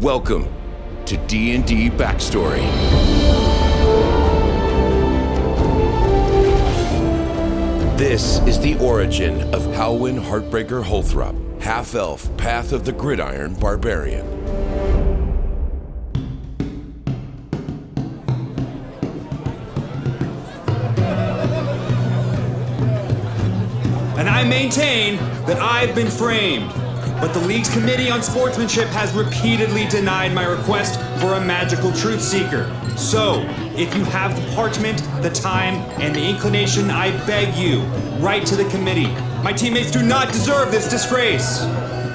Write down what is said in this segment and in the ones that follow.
Welcome to D&D Backstory. This is the origin of Halwyn Heartbreaker Holthrop, half-elf, Path of the Gridiron Barbarian. And I maintain that I've been framed. But the League's Committee on Sportsmanship has repeatedly denied my request for a magical truth seeker. So, if you have the parchment, the time, and the inclination, I beg you, write to the committee. My teammates do not deserve this disgrace.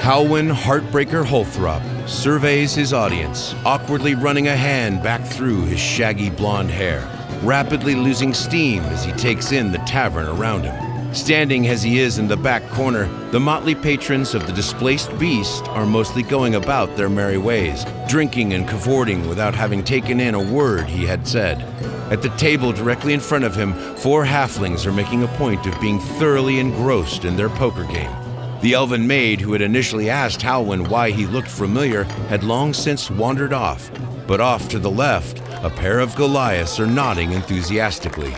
Halwyn Heartbreaker Holthrop surveys his audience, awkwardly running a hand back through his shaggy blonde hair, rapidly losing steam as he takes in the tavern around him. Standing as he is in the back corner, the motley patrons of the displaced beast are mostly going about their merry ways, drinking and cavorting without having taken in a word he had said. At the table directly in front of him, 4 halflings are making a point of being thoroughly engrossed in their poker game. The elven maid who had initially asked Halwyn why he looked familiar had long since wandered off, but off to the left, a pair of Goliaths are nodding enthusiastically.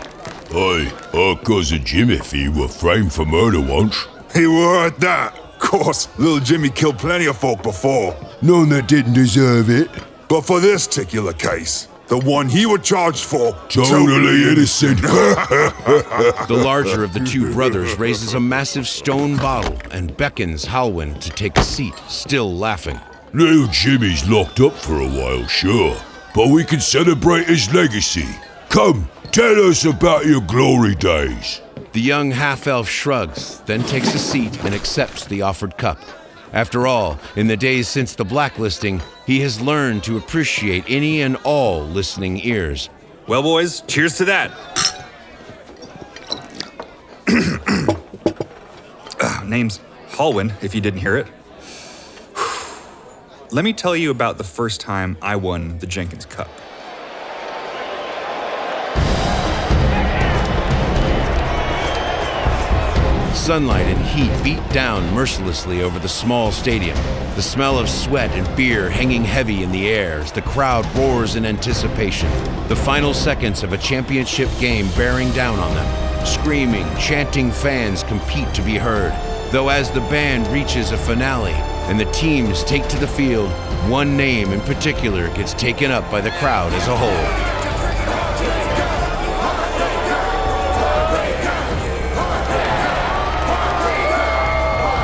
Aye, our cousin Jimothy were framed for murder once. He were at that. Of course, little Jimmy killed plenty of folk before. None that didn't deserve it. But for this particular case, the one he was charged for... Totally innocent. The larger of the 2 brothers raises a massive stone bottle and beckons Halwyn to take a seat, still laughing. Little Jimmy's locked up for a while, sure. But we can celebrate his legacy. Come, tell us about your glory days. The young half-elf shrugs, then takes a seat and accepts the offered cup. After all, in the days since the blacklisting, he has learned to appreciate any and all listening ears. Well, boys, cheers to that. Name's Halwyn, if you didn't hear it. Let me tell you about the first time I won the Jenkins Cup. Sunlight and heat beat down mercilessly over the small stadium. The smell of sweat and beer hanging heavy in the air as the crowd roars in anticipation. The final seconds of a championship game bearing down on them. Screaming, chanting fans compete to be heard. Though as the band reaches a finale and the teams take to the field, one name in particular gets taken up by the crowd as a whole.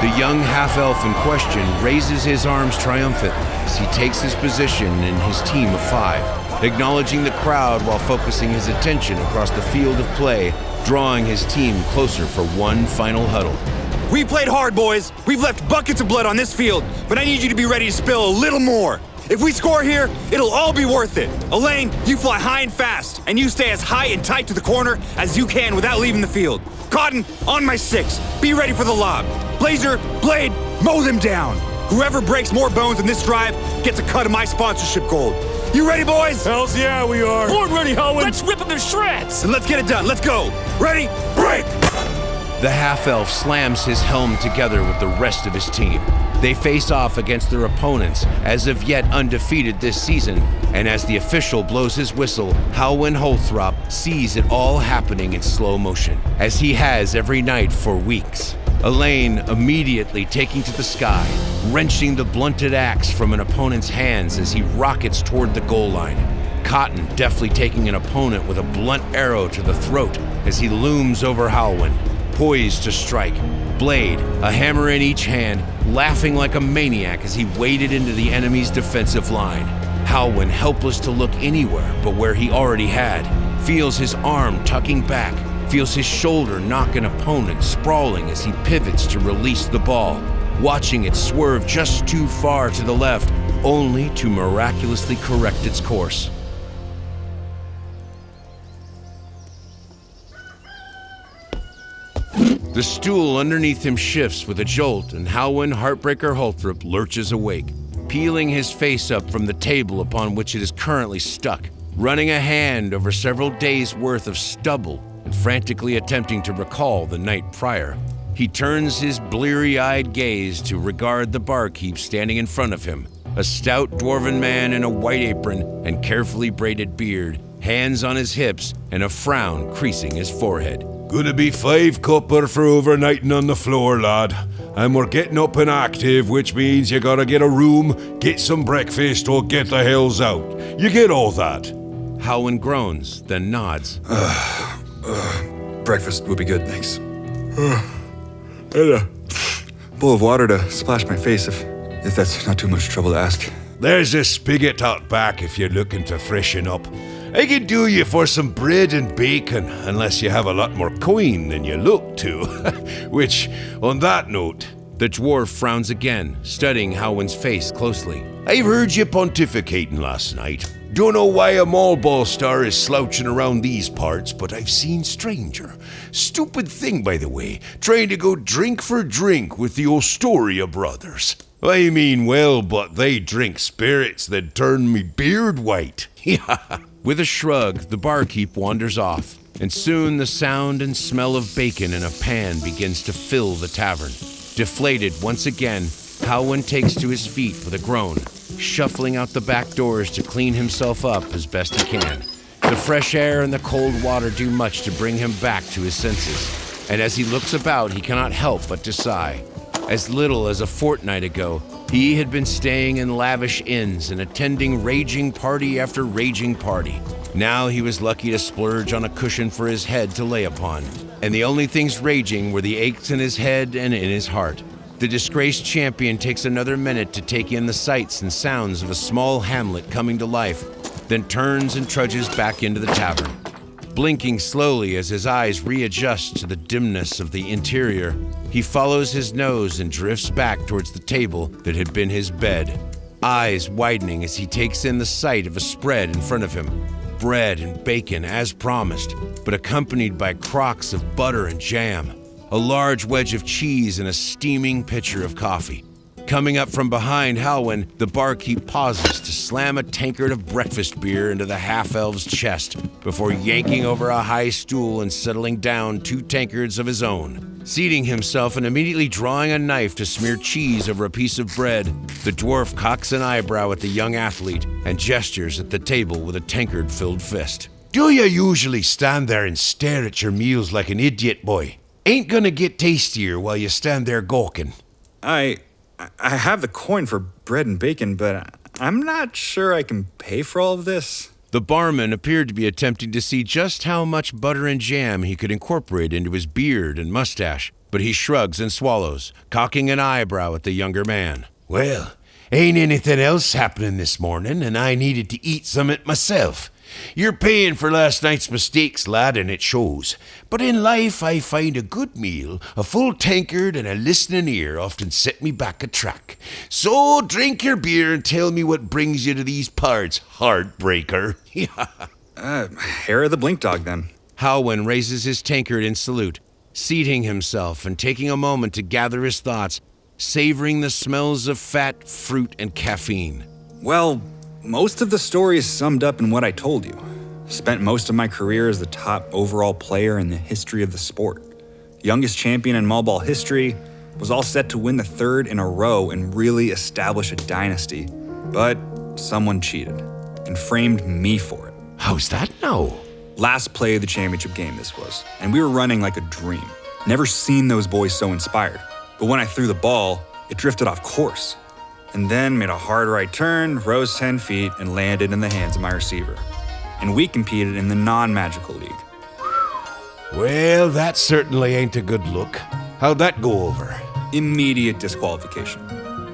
The young half-elf in question raises his arms triumphantly as he takes his position in his team of 5, acknowledging the crowd while focusing his attention across the field of play, drawing his team closer for one final huddle. We played hard, boys. We've left buckets of blood on this field, but I need you to be ready to spill a little more. If we score here, it'll all be worth it. Elaine, you fly high and fast, and you stay as high and tight to the corner as you can without leaving the field. Cotton, on my 6. Be ready for the lob. Blazer, Blade, mow them down. Whoever breaks more bones in this drive gets a cut of my sponsorship gold. You ready, boys? Hells yeah, we are. Born ready, Halwyn. Let's rip them to shreds. And let's get it done. Let's go. Ready? Break! The half-elf slams his helm together with the rest of his team. They face off against their opponents, as of yet undefeated this season, and as the official blows his whistle, Halwyn Holthrop sees it all happening in slow motion, as he has every night for weeks. Elaine immediately taking to the sky, wrenching the blunted axe from an opponent's hands as he rockets toward the goal line. Cotton deftly taking an opponent with a blunt arrow to the throat as he looms over Halwyn, poised to strike. Blade, a hammer in each hand, laughing like a maniac as he waded into the enemy's defensive line. Halwyn, helpless to look anywhere but where he already had, feels his arm tucking back, feels his shoulder knock an opponent sprawling as he pivots to release the ball, watching it swerve just too far to the left, only to miraculously correct its course. The stool underneath him shifts with a jolt, and Halwyn Heartbreaker Holthrop lurches awake, peeling his face up from the table upon which it is currently stuck, running a hand over several days' worth of stubble and frantically attempting to recall the night prior. He turns his bleary-eyed gaze to regard the barkeep standing in front of him, a stout dwarven man in a white apron and carefully braided beard, hands on his hips and a frown creasing his forehead. Gonna be 5 copper for overnighting on the floor, lad. And we're getting up and active, which means you gotta get a room, get some breakfast, or get the hells out. You get all that? Halwyn groans, then nods. Breakfast would be good, thanks. And a bowl of water to splash my face if that's not too much trouble to ask. There's a spigot out back if you're looking to freshen up. I can do you for some bread and bacon, unless you have a lot more coin than you look to. Which, on that note... The dwarf frowns again, studying Halwyn's face closely. I've heard you pontificating last night. Don't know why a Maul Ball star is slouching around these parts, but I've seen stranger. Stupid thing, by the way, trying to go drink for drink with the Ostoria brothers. I mean well, but they drink spirits that turn me beard white. With a shrug, the barkeep wanders off, and soon the sound and smell of bacon in a pan begins to fill the tavern. Deflated once again, Halwyn takes to his feet with a groan, shuffling out the back doors to clean himself up as best he can. The fresh air and the cold water do much to bring him back to his senses, and as he looks about, he cannot help but to sigh. As little as a fortnight ago, he had been staying in lavish inns and attending raging party after raging party. Now he was lucky to splurge on a cushion for his head to lay upon, and the only things raging were the aches in his head and in his heart. The disgraced champion takes another minute to take in the sights and sounds of a small hamlet coming to life, then turns and trudges back into the tavern. Blinking slowly as his eyes readjust to the dimness of the interior, he follows his nose and drifts back towards the table that had been his bed, eyes widening as he takes in the sight of a spread in front of him. Bread and bacon as promised, but accompanied by crocks of butter and jam, a large wedge of cheese and a steaming pitcher of coffee. Coming up from behind Halwyn, the barkeep pauses to slam a tankard of breakfast beer into the half-elf's chest before yanking over a high stool and settling down 2 tankards of his own. Seating himself and immediately drawing a knife to smear cheese over a piece of bread, the dwarf cocks an eyebrow at the young athlete and gestures at the table with a tankard-filled fist. Do you usually stand there and stare at your meals like an idiot, boy? Ain't gonna get tastier while you stand there gawking. I have the coin for bread and bacon, but I'm not sure I can pay for all of this. The barman appeared to be attempting to see just how much butter and jam he could incorporate into his beard and mustache, but he shrugs and swallows, cocking an eyebrow at the younger man. Well, ain't anything else happening this morning, and I needed to eat something myself. You're paying for last night's mistakes, lad, and it shows. But in life, I find a good meal, a full tankard, and a listening ear often set me back a track. So drink your beer and tell me what brings you to these parts, Heartbreaker. Hair of the Blink Dog, then. Halwyn raises his tankard in salute, seating himself and taking a moment to gather his thoughts, savoring the smells of fat, fruit, and caffeine. Well, most of the story is summed up in what I told you. Spent most of my career as the top overall player in the history of the sport. Youngest champion in Maul Ball history, was all set to win the 3rd in a row and really establish a dynasty. But someone cheated and framed me for it. How's that now? Last play of the championship game this was, and we were running like a dream. Never seen those boys so inspired. But when I threw the ball, it drifted off course. And then made a hard right turn, rose 10 feet, and landed in the hands of my receiver. And we competed in the non-magical league. Well, that certainly ain't a good look. How'd that go over? Immediate disqualification.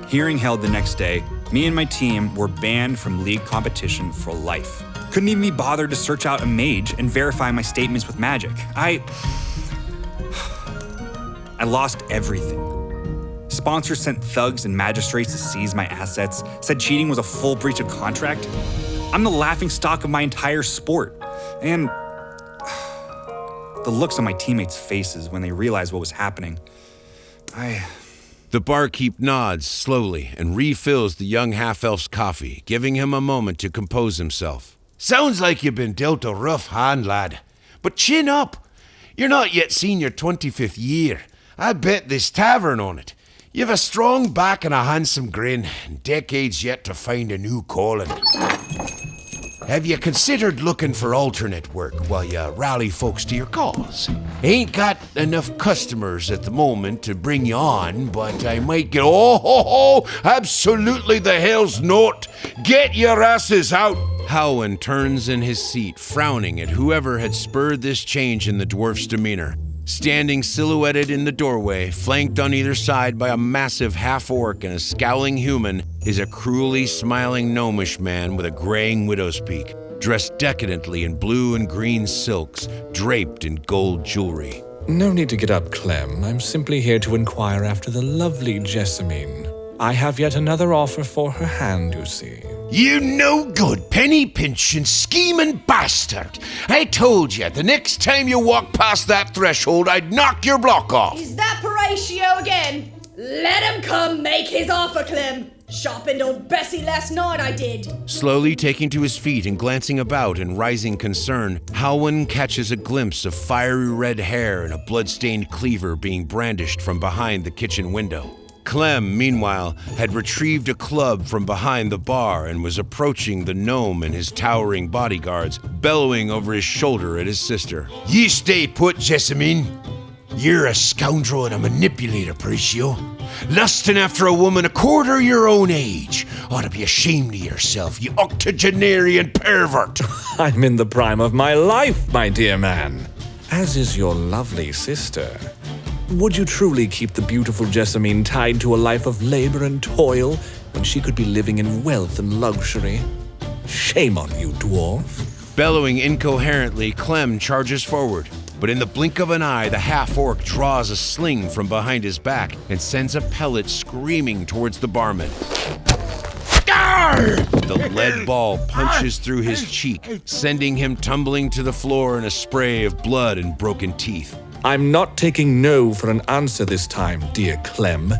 Hearing held the next day, me and my team were banned from league competition for life. Couldn't even be bothered to search out a mage and verify my statements with magic. I lost everything. Sponsors sent thugs and magistrates to seize my assets, said cheating was a full breach of contract. I'm the laughingstock of my entire sport. And the looks on my teammates' faces when they realized what was happening. The barkeep nods slowly and refills the young half-elf's coffee, giving him a moment to compose himself. Sounds like you've been dealt a rough hand, lad. But chin up. You're not yet seen your 25th year. I bet this tavern on it. You've a strong back and a handsome grin, and decades yet to find a new calling. Have you considered looking for alternate work while you rally folks to your cause? Ain't got enough customers at the moment to bring you on, but I might get... absolutely the hell's not! Get your asses out! Halwyn turns in his seat, frowning at whoever had spurred this change in the dwarf's demeanor. Standing silhouetted in the doorway, flanked on either side by a massive half-orc and a scowling human, is a cruelly smiling gnomish man with a graying widow's peak, dressed decadently in blue and green silks, draped in gold jewelry. No need to get up, Clem. I'm simply here to inquire after the lovely Jessamine. I have yet another offer for her hand, you see. You no good, penny-pinching, scheming bastard! I told you, the next time you walk past that threshold, I'd knock your block off! Is that Horatio again? Let him come make his offer, Clem! Sharpened old Bessie last night, I did! Slowly taking to his feet and glancing about in rising concern, Halwyn catches a glimpse of fiery red hair and a blood-stained cleaver being brandished from behind the kitchen window. Clem, meanwhile, had retrieved a club from behind the bar and was approaching the gnome and his towering bodyguards, bellowing over his shoulder at his sister. You stay put, Jessamine. You're a scoundrel and a manipulator, Horatio. Lusting after a woman a quarter your own age. Ought to be ashamed of yourself, you octogenarian pervert. I'm in the prime of my life, my dear man. As is your lovely sister. Would you truly keep the beautiful Jessamine tied to a life of labor and toil when she could be living in wealth and luxury? Shame on you, dwarf. Bellowing incoherently, Clem charges forward, but in the blink of an eye, the half-orc draws a sling from behind his back and sends a pellet screaming towards the barman. The lead ball punches through his cheek, sending him tumbling to the floor in a spray of blood and broken teeth. I'm not taking no for an answer this time, dear Clem.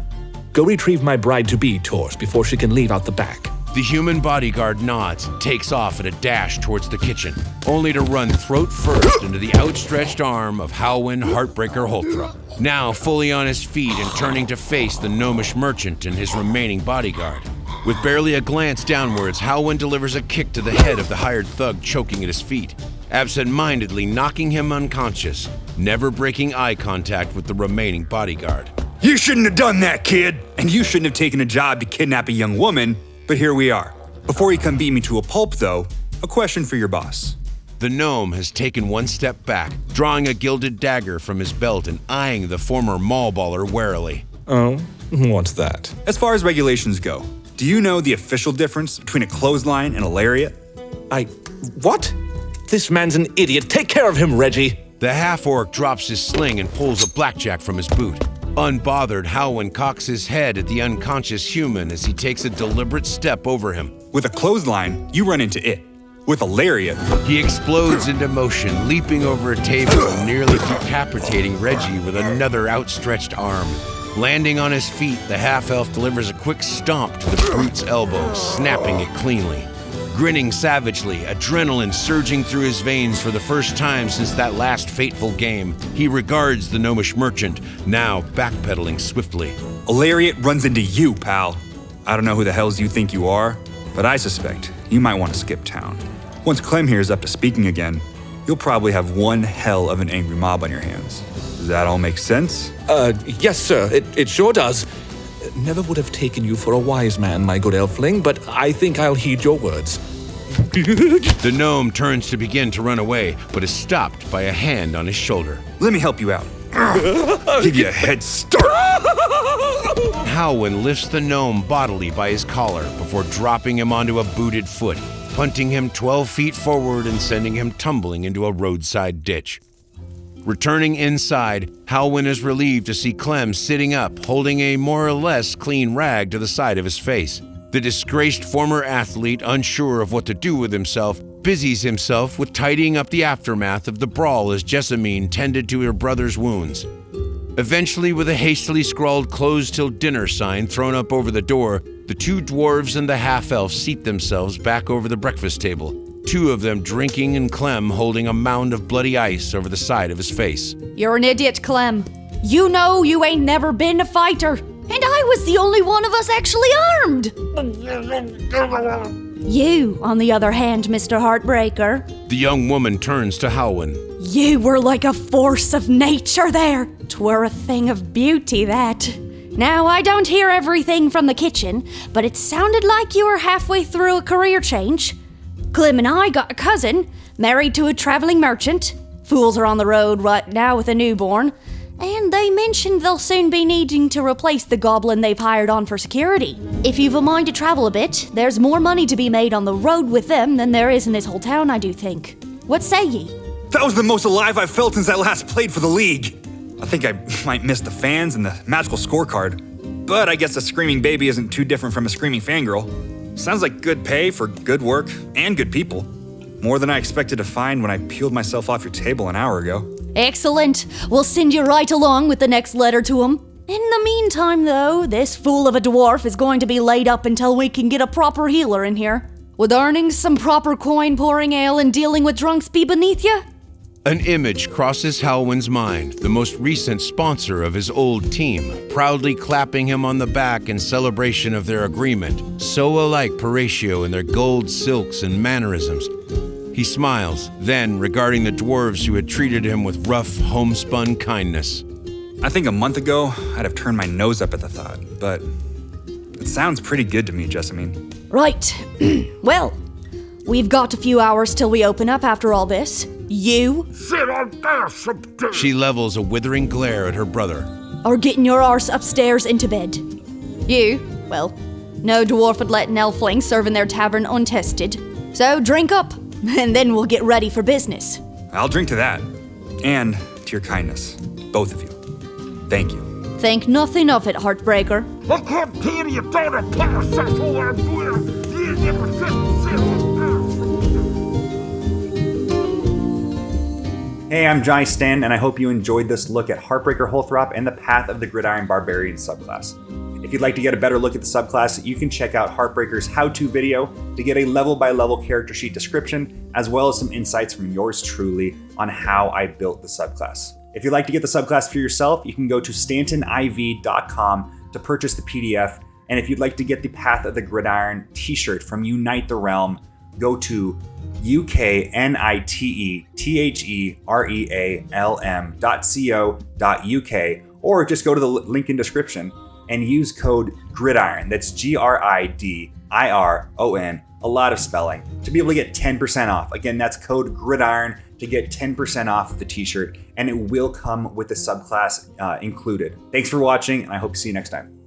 Go retrieve my bride-to-be, Tors, before she can leave out the back. The human bodyguard nods and takes off at a dash towards the kitchen, only to run throat first into the outstretched arm of Halwyn Heartbreaker Holthrop, now fully on his feet and turning to face the gnomish merchant and his remaining bodyguard. With barely a glance downwards, Halwyn delivers a kick to the head of the hired thug choking at his feet, absent-mindedly knocking him unconscious, never breaking eye contact with the remaining bodyguard. You shouldn't have done that, kid! And you shouldn't have taken a job to kidnap a young woman, but here we are. Before you come beat me to a pulp, though, a question for your boss. The gnome has taken one step back, drawing a gilded dagger from his belt and eyeing the former Maul Baller warily. Oh? What's that? As far as regulations go, do you know the official difference between a clothesline and a lariat? What? This man's an idiot. Take care of him, Reggie. The half-orc drops his sling and pulls a blackjack from his boot. Unbothered, Halwyn cocks his head at the unconscious human as he takes a deliberate step over him. With a clothesline, you run into it. With a lariat, he explodes into motion, leaping over a table and nearly decapitating Reggie with another outstretched arm. Landing on his feet, the half-elf delivers a quick stomp to the brute's elbow, snapping it cleanly. Grinning savagely, adrenaline surging through his veins for the first time since that last fateful game, he regards the gnomish merchant, now backpedaling swiftly. A lariat runs into you, pal. I don't know who the hells you think you are, but I suspect you might want to skip town. Once Clem here is up to speaking again, you'll probably have one hell of an angry mob on your hands. Does that all make sense? Yes, sir. It sure does. Never would have taken you for a wise man, my good elfling, but I think I'll heed your words. The gnome turns to begin to run away, but is stopped by a hand on his shoulder. Let me help you out. Give you a head start. Halwyn lifts the gnome bodily by his collar before dropping him onto a booted foot, punting him 12 feet forward and sending him tumbling into a roadside ditch. Returning inside, Halwyn is relieved to see Clem sitting up, holding a more or less clean rag to the side of his face. The disgraced former athlete, unsure of what to do with himself, busies himself with tidying up the aftermath of the brawl as Jessamine tended to her brother's wounds. Eventually, with a hastily scrawled "closed till dinner" sign thrown up over the door, the two dwarves and the half-elf seat themselves back over the breakfast table, two of them drinking and Clem holding a mound of bloody ice over the side of his face. You're an idiot, Clem. You know you ain't never been a fighter. And I was the only one of us actually armed! You, on the other hand, Mr. Heartbreaker. The young woman turns to Halwyn. You were like a force of nature there. 'Twere a thing of beauty, that. Now, I don't hear everything from the kitchen, but it sounded like you were halfway through a career change. Clem and I got a cousin, married to a traveling merchant. Fools are on the road right now with a newborn. And they mentioned they'll soon be needing to replace the goblin they've hired on for security. If you've a mind to travel a bit, there's more money to be made on the road with them than there is in this whole town, I do think. What say ye? That was the most alive I've felt since I last played for the league. I think I might miss the fans and the magical scorecard. But I guess a screaming baby isn't too different from a screaming fangirl. Sounds like good pay for good work and good people. More than I expected to find when I peeled myself off your table an hour ago. Excellent. We'll send you right along with the next letter to him. In the meantime, though, this fool of a dwarf is going to be laid up until we can get a proper healer in here. Would earning some proper coin pouring ale and dealing with drunks be beneath you? An image crosses Halwyn's mind, the most recent sponsor of his old team, proudly clapping him on the back in celebration of their agreement, so alike Horatio in their gold silks and mannerisms. He smiles, then regarding the dwarves who had treated him with rough, homespun kindness. I think a month ago, I'd have turned my nose up at the thought, but it sounds pretty good to me, Jessamine. Right. Well, we've got a few hours till we open up after all this. You She levels a withering glare at her brother. are getting your arse upstairs into bed. You, well, no dwarf would let an elfling serve in their tavern untested. So drink up, and then we'll get ready for business. I'll drink to that. And to your kindness. Both of you. Thank you. Think nothing of it, Heartbreaker. Hey, I'm Johnny Stan, and I hope you enjoyed this look at Heartbreaker Holthrop and the Path of the Gridiron Barbarian subclass. If you'd like to get a better look at the subclass, you can check out Heartbreaker's how-to video to get a level-by-level character sheet description, as well as some insights from yours truly on how I built the subclass. If you'd like to get the subclass for yourself, you can go to stantoniv.com to purchase the PDF, and if you'd like to get the Path of the Gridiron t-shirt from Unite the Realm, go to uknitetherealm.co.uk, or just go to the link in description and use code GRIDIRON, that's GRIDIRON, a lot of spelling, to be able to get 10% off. Again, that's code GRIDIRON to get 10% off the t-shirt, and it will come with the subclass included. Thanks for watching, and I hope to see you next time.